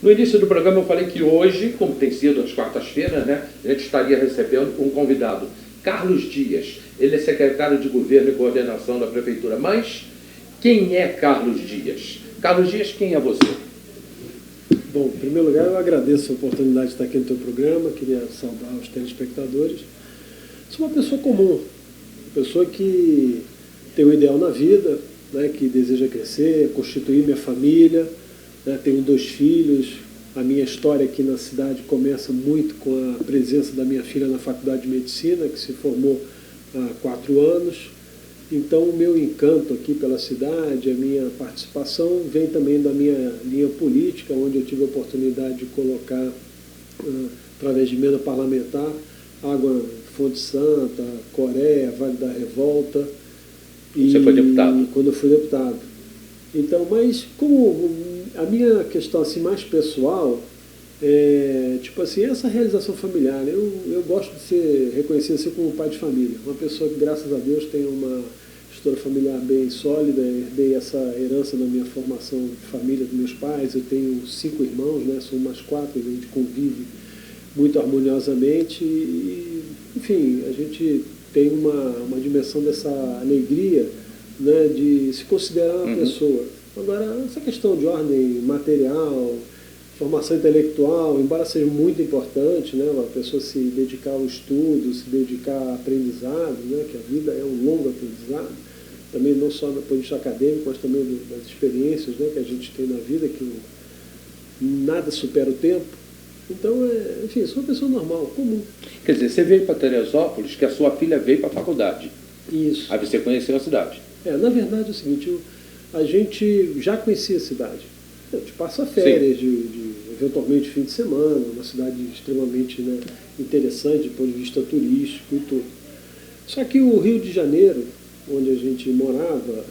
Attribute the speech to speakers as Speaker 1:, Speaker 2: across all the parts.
Speaker 1: No início do programa eu falei que hoje, como tem sido às quartas-feiras, né, a gente estaria recebendo um convidado, Carlos Dias. Ele é secretário de Governo e Coordenação da Prefeitura. Mas quem é Carlos Dias? Carlos Dias, quem é você?
Speaker 2: Bom, em primeiro lugar, eu agradeço a oportunidade de estar aqui no teu programa, queria saudar os telespectadores. Sou uma pessoa comum, pessoa que tem um ideal na vida, né, que deseja crescer, constituir minha família, né, tenho 2 filhos. A minha história aqui na cidade começa muito com a presença da minha filha na Faculdade de Medicina, que se formou há 4 anos. Então, o meu encanto aqui pela cidade, a minha participação, vem também da minha linha política, onde eu tive a oportunidade de colocar, através de emenda parlamentar, Água Fonte Santa, Coreia, Vale da Revolta.
Speaker 1: Você foi deputado?
Speaker 2: Quando eu fui deputado. Então, mas como a minha questão assim, mais pessoal, tipo assim, essa realização familiar, eu gosto de ser reconhecido assim como pai de família, uma pessoa que, graças a Deus, tem uma história familiar bem sólida, herdei essa herança da minha formação de família dos meus pais. Eu tenho 5 irmãos, né, são mais 4, a gente convive muito harmoniosamente e, enfim, a gente tem uma dimensão dessa alegria, né, de se considerar uma pessoa. Agora, essa questão de ordem material, formação intelectual, embora seja muito importante, né, uma pessoa se dedicar ao estudo, se dedicar ao aprendizado, né, que a vida é um longo aprendizado, também não só do ponto de vista acadêmico, mas também das experiências, né, que a gente tem na vida, que nada supera o tempo. Então, enfim, sou uma pessoa normal, comum.
Speaker 1: Quer dizer, você veio para Teresópolis, que a sua filha veio para a faculdade.
Speaker 2: Isso.
Speaker 1: Aí você conheceu a cidade.
Speaker 2: Na verdade é o seguinte, a gente já conhecia a cidade. A gente passa férias, eventualmente fim de semana, uma cidade extremamente, né, interessante do ponto de vista turístico e tudo. Só que o Rio de Janeiro, onde a gente morava,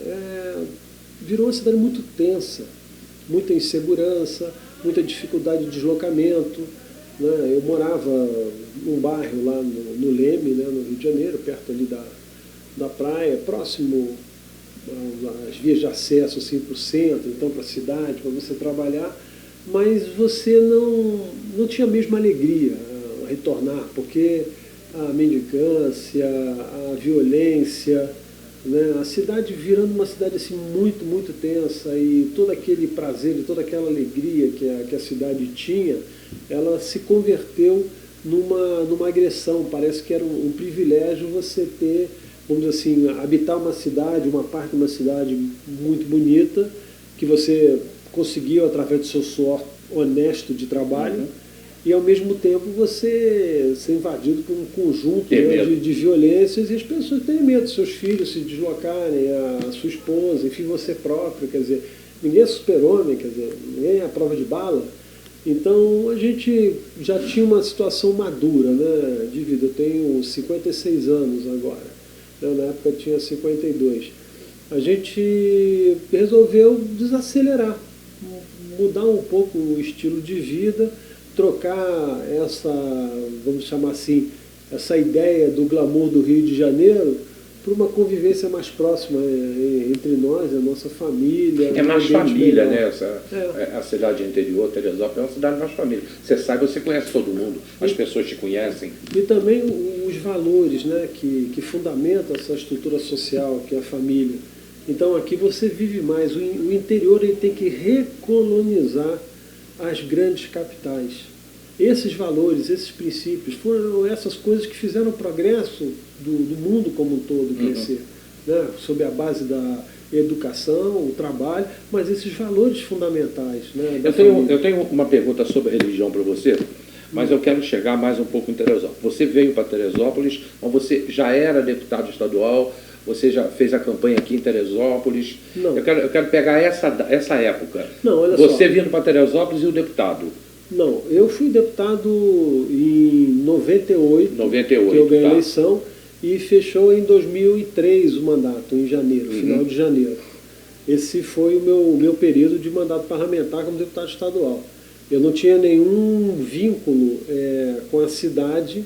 Speaker 2: virou uma cidade muito tensa, muita insegurança, muita dificuldade de deslocamento, né? Eu morava num bairro lá no Leme, né, no Rio de Janeiro, perto ali da praia, próximo às vias de acesso assim, para o centro, então para a cidade, para você trabalhar, mas você não tinha a mesma alegria a retornar, porque a mendicância, a violência, né, a cidade virando uma cidade assim, muito, muito tensa, e todo aquele prazer e toda aquela alegria que a cidade tinha, ela se converteu numa agressão. Parece que era um privilégio você ter, vamos dizer assim, habitar uma cidade, uma parte de uma cidade muito bonita, que você conseguiu através do seu suor honesto de trabalho, e ao mesmo tempo você ser invadido por um conjunto, né, de violências, e as pessoas têm medo, seus filhos se deslocarem, a sua esposa, enfim, você próprio, quer dizer, ninguém é super-homem, quer dizer, ninguém é a prova de bala. Então a gente já tinha uma situação madura, né, de vida. Eu tenho 56 anos agora, né, na época eu tinha 52. A gente resolveu desacelerar, mudar um pouco o estilo de vida, trocar essa, vamos chamar assim, essa ideia do glamour do Rio de Janeiro por uma convivência mais próxima entre nós, a nossa família.
Speaker 1: É mais família, né? A cidade interior, Teresópolis, é uma cidade mais família. Você sabe, você conhece todo mundo, as pessoas te conhecem.
Speaker 2: E também os valores, né, que fundamentam essa estrutura social, que é a família. Então aqui você vive mais. O interior ele tem que recolonizar as grandes capitais. Esses valores, esses princípios, foram essas coisas que fizeram o progresso do mundo como um todo crescer, né? Sob a base da educação, o trabalho, mas esses valores fundamentais, né,
Speaker 1: eu tenho uma pergunta sobre religião para você, mas eu quero chegar mais um pouco em Teresópolis. Você veio para Teresópolis, mas você já era deputado estadual, você já fez a campanha aqui em Teresópolis.
Speaker 2: Não.
Speaker 1: Eu quero pegar essa época.
Speaker 2: Não, olha
Speaker 1: você
Speaker 2: só.
Speaker 1: vindo para Teresópolis e o deputado.
Speaker 2: Não, eu fui deputado em 98, que eu ganhei a eleição, e fechou em 2003 o mandato, em janeiro, final de janeiro. Esse foi o meu período de mandato parlamentar como deputado estadual. Eu não tinha nenhum vínculo com a cidade,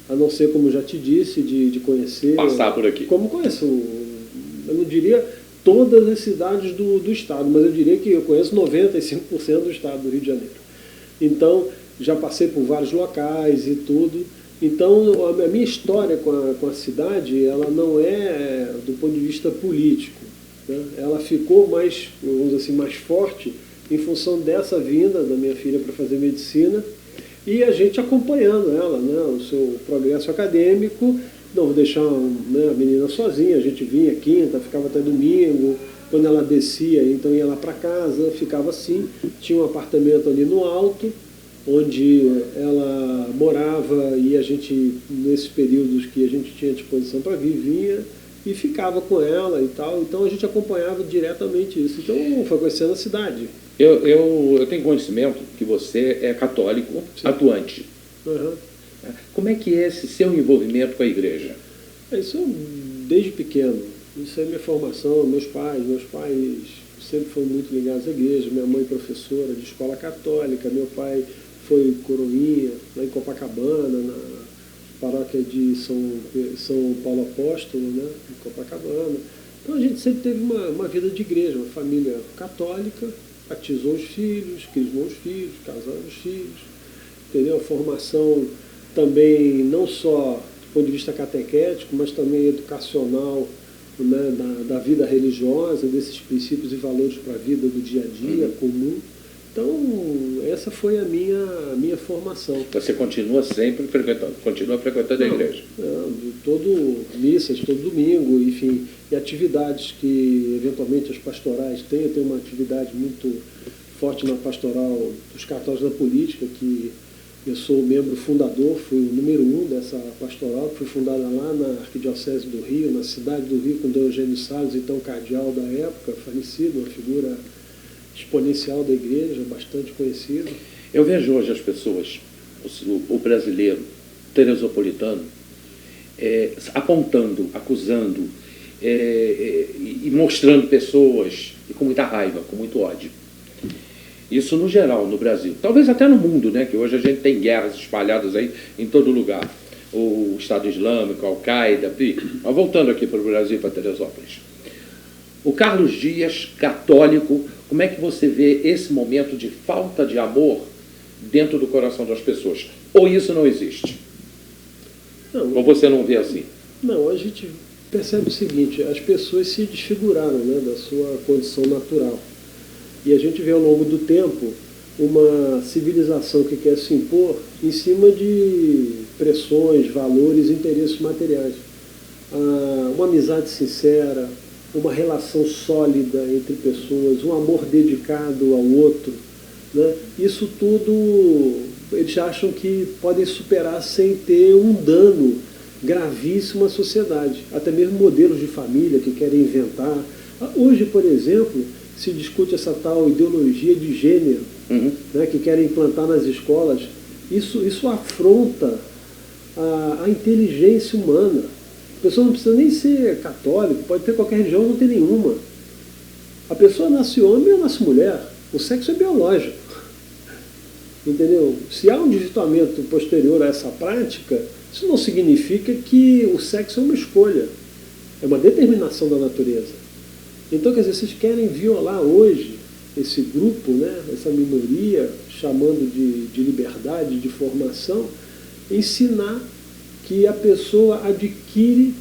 Speaker 2: a não ser, como já te disse, de conhecer...
Speaker 1: Passar por aqui.
Speaker 2: Como conheço, eu não diria todas as cidades do estado, mas eu diria que eu conheço 95% do estado do Rio de Janeiro. Então, já passei por vários locais e tudo. Então, a minha história com a cidade, ela não é do ponto de vista político, né? Ela ficou mais, vamos dizer assim, mais forte em função dessa vinda da minha filha para fazer medicina e a gente acompanhando ela, né, o seu progresso acadêmico. Não vou deixar, né, a menina sozinha, a gente vinha quinta, ficava até domingo. Quando ela descia, então ia lá para casa, ficava assim. Tinha um apartamento ali no alto, onde ela morava e a gente, nesses períodos que a gente tinha disposição para vir, vinha e ficava com ela e tal. Então a gente acompanhava diretamente isso. Então foi conhecendo a cidade.
Speaker 1: Eu tenho conhecimento que você é católico, sim, atuante.
Speaker 2: Uhum.
Speaker 1: Como é que é esse seu envolvimento com a igreja?
Speaker 2: Isso desde pequeno. Isso é minha formação. Meus pais sempre foram muito ligados à igreja. Minha mãe professora de escola católica, meu pai foi coroinha lá em Copacabana, na paróquia de São Paulo Apóstolo, né, em Copacabana. Então a gente sempre teve uma vida de igreja, uma família católica, batizou os filhos, crismou os filhos, casou os filhos, entendeu? A formação também não só do ponto de vista catequético, mas também educacional, né, da vida religiosa, desses princípios e valores para a vida do dia a dia comum. Então, essa foi a minha formação.
Speaker 1: Você continua sempre frequentando a igreja?
Speaker 2: Missas, todo domingo, enfim, e atividades que, eventualmente, as pastorais têm. Eu tenho uma atividade muito forte na pastoral dos católicos da política, que eu sou membro fundador, fui o número 1 dessa pastoral, que foi fundada lá na Arquidiocese do Rio, na cidade do Rio, com Dom Eugênio Salles, então cardeal da época, falecido, uma figura exponencial da igreja, bastante conhecido.
Speaker 1: Eu vejo hoje as pessoas, o brasileiro, teresopolitano, apontando, acusando e mostrando pessoas e com muita raiva, com muito ódio. Isso no geral, no Brasil. Talvez até no mundo, né? Que hoje a gente tem guerras espalhadas aí em todo lugar. O Estado Islâmico, a Al-Qaeda, mas voltando aqui para o Brasil, para Teresópolis. O Carlos Dias, católico, como é que você vê esse momento de falta de amor dentro do coração das pessoas? Ou isso não existe?
Speaker 2: Não,
Speaker 1: ou você não vê assim?
Speaker 2: Não, a gente percebe o seguinte, as pessoas se desfiguraram, né, da sua condição natural. E a gente vê ao longo do tempo uma civilização que quer se impor em cima de pressões, valores, interesses materiais. Uma amizade sincera, uma relação sólida entre pessoas, um amor dedicado ao outro, né? Isso tudo eles acham que podem superar sem ter um dano gravíssimo à sociedade. Até mesmo modelos de família que querem inventar. Hoje, por exemplo, se discute essa tal ideologia de gênero, né, que querem implantar nas escolas. Isso afronta a inteligência humana. A pessoa não precisa nem ser católico, pode ter qualquer religião, não tem nenhuma. A pessoa nasce homem ou nasce mulher. O sexo é biológico. Entendeu? Se há um desvirtuamento posterior a essa prática, isso não significa que o sexo é uma escolha. É uma determinação da natureza. Então, quer dizer, vocês querem violar hoje esse grupo, né, essa minoria, chamando de liberdade, de formação, ensinar que a pessoa adquire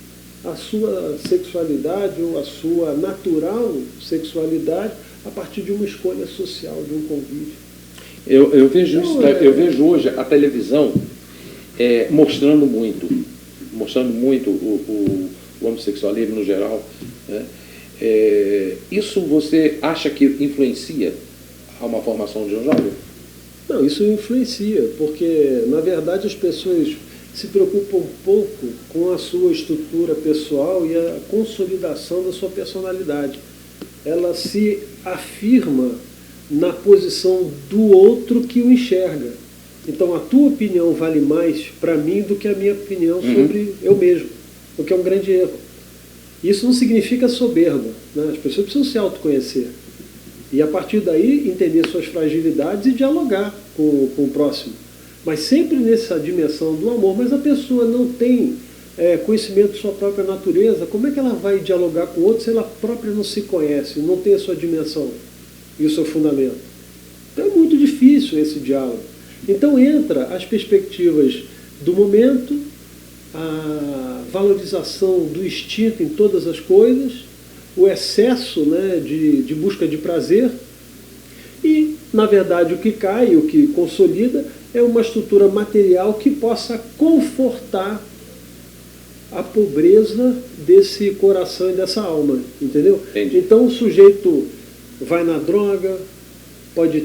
Speaker 2: a sua sexualidade ou a sua natural sexualidade a partir de uma escolha social, de um convívio.
Speaker 1: Eu vejo hoje a televisão mostrando muito o homossexualismo no geral, né? Isso você acha que influencia a uma formação de um jovem?
Speaker 2: Não, isso influencia, porque, na verdade, as pessoas se preocupam um pouco com a sua estrutura pessoal e a consolidação da sua personalidade. Ela se afirma na posição do outro que o enxerga. Então, a tua opinião vale mais para mim do que a minha opinião sobre eu mesmo, o que é um grande erro. Isso não significa soberba, né? As pessoas precisam se autoconhecer. E, a partir daí, entender suas fragilidades e dialogar com o próximo. Mas sempre nessa dimensão do amor. Mas a pessoa não tem conhecimento de sua própria natureza. Como é que ela vai dialogar com o outro se ela própria não se conhece, não tem a sua dimensão e o seu fundamento? Então é muito difícil esse diálogo. Então entra as perspectivas do momento, a valorização do instinto em todas as coisas, o excesso, né, de busca de prazer e, na verdade, o que cai, o que consolida, é uma estrutura material que possa confortar a pobreza desse coração e dessa alma, entendeu?
Speaker 1: Entendi.
Speaker 2: Então o sujeito vai na droga, pode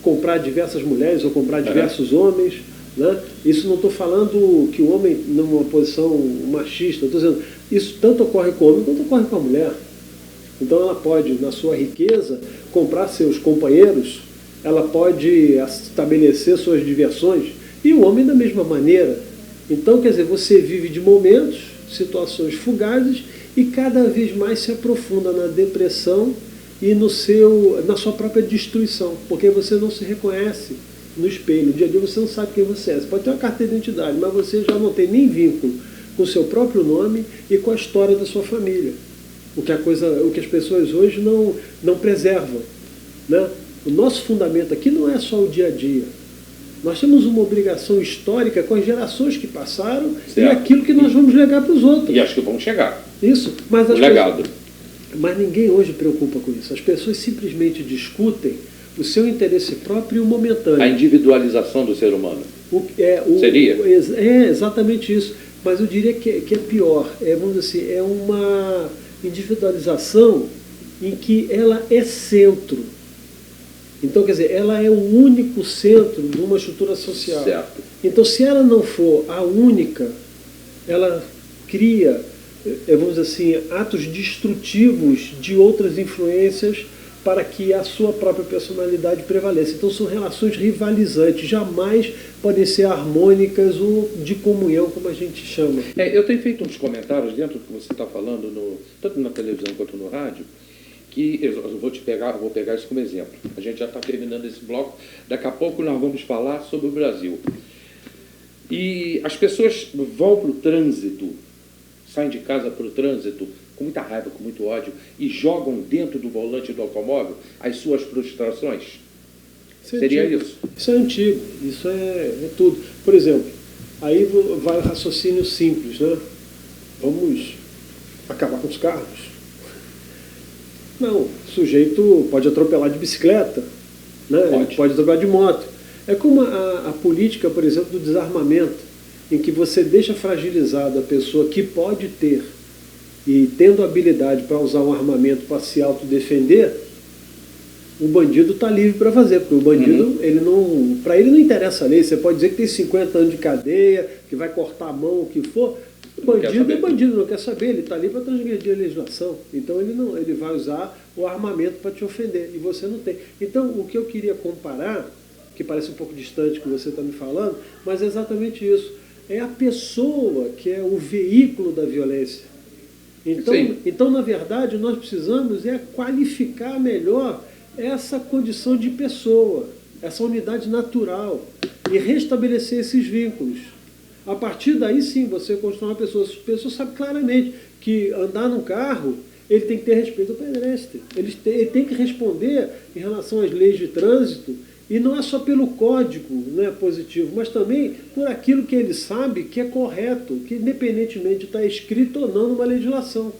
Speaker 2: comprar diversas mulheres ou comprar diversos homens, né? Isso não estou falando que o homem numa posição machista, estou dizendo, isso tanto ocorre com o homem quanto ocorre com a mulher. Então ela pode, na sua riqueza, comprar seus companheiros, ela pode estabelecer suas diversões, e o homem da mesma maneira. Então, quer dizer, você vive de momentos, situações fugazes, e cada vez mais se aprofunda na depressão e na sua própria destruição, porque você não se reconhece no espelho. No dia a dia você não sabe quem você é. Você pode ter uma carteira de identidade, mas você já não tem nem vínculo com o seu próprio nome e com a história da sua família. O que as pessoas hoje não preservam, né? O nosso fundamento aqui não é só o dia a dia. Nós temos uma obrigação histórica com as gerações que passaram, certo, e aquilo que nós vamos legar para os outros.
Speaker 1: E acho que vão chegar.
Speaker 2: Isso, mas
Speaker 1: o legado.
Speaker 2: Mas ninguém hoje preocupa com isso. As pessoas simplesmente discutem o seu interesse próprio e o momentâneo.
Speaker 1: A individualização do ser humano. Seria?
Speaker 2: É exatamente isso. Mas eu diria que é pior. Vamos dizer assim, é uma individualização em que ela é centro. Então, quer dizer, ela é o único centro de uma estrutura social.
Speaker 1: Certo.
Speaker 2: Então, se ela não for a única, ela cria, vamos dizer assim, atos destrutivos de outras influências para que a sua própria personalidade prevaleça. Então, são relações rivalizantes, jamais podem ser harmônicas ou de comunhão, como a gente chama.
Speaker 1: Eu tenho feito uns comentários dentro do que você está falando, tanto na televisão quanto no rádio, que eu vou pegar isso como exemplo. A gente já está terminando esse bloco, daqui a pouco nós vamos falar sobre o Brasil. E as pessoas vão para o trânsito, saem de casa para o trânsito, com muita raiva, com muito ódio, e jogam dentro do volante do automóvel as suas frustrações. Seria isso?
Speaker 2: Isso é antigo, isso é tudo. Por exemplo, aí vai o raciocínio simples, né? Vamos acabar com os carros. Não, o sujeito pode atropelar de bicicleta, né? Pode atropelar de moto. É como a política, por exemplo, do desarmamento, em que você deixa fragilizada a pessoa que pode ter, e tendo habilidade para usar um armamento para se autodefender, o bandido está livre para fazer, porque o bandido, para ele não interessa a lei. Você pode dizer que tem 50 anos de cadeia, que vai cortar a mão, o que for. O bandido é bandido, não quer saber, ele está ali para transgredir a legislação. Então ele vai usar o armamento para te ofender, e você não tem. Então, o que eu queria comparar, que parece um pouco distante que você está me falando, mas é exatamente isso. É a pessoa que é o veículo da violência. Então, na verdade, nós precisamos qualificar melhor essa condição de pessoa, essa unidade natural, e restabelecer esses vínculos. A partir daí, sim, você constrói uma pessoa. A pessoa sabe claramente que andar num carro, ele tem que ter respeito ao pedestre. Ele tem que responder em relação às leis de trânsito, e não é só pelo código, né, positivo, mas também por aquilo que ele sabe que é correto, que independentemente de estar escrito ou não numa legislação.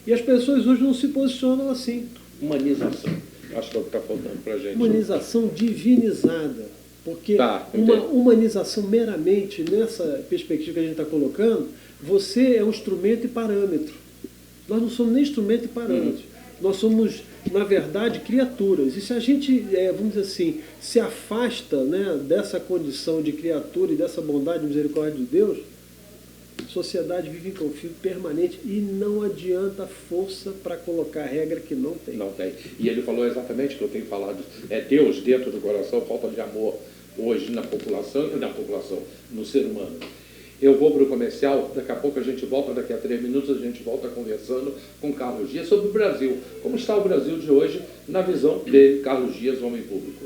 Speaker 2: E as pessoas hoje não se posicionam assim.
Speaker 1: Humanização. Acho que é o que está faltando para a gente.
Speaker 2: Humanização divinizada. Porque uma humanização meramente, nessa perspectiva que a gente está colocando, você é um instrumento e parâmetro. Nós não somos nem instrumento e parâmetro. Nós somos, na verdade, criaturas. E se a gente, vamos dizer assim, se afasta, né, dessa condição de criatura e dessa bondade e misericórdia de Deus, a sociedade vive em conflito permanente e não adianta força para colocar regra que não tem.
Speaker 1: Não tem. E ele falou exatamente o que eu tenho falado. É Deus dentro do coração, falta de amor hoje na população, no ser humano. Eu vou para o comercial, daqui a pouco a gente volta, daqui a 3 minutos a gente volta conversando com Carlos Dias sobre o Brasil. Como está o Brasil de hoje na visão dele, Carlos Dias, homem público.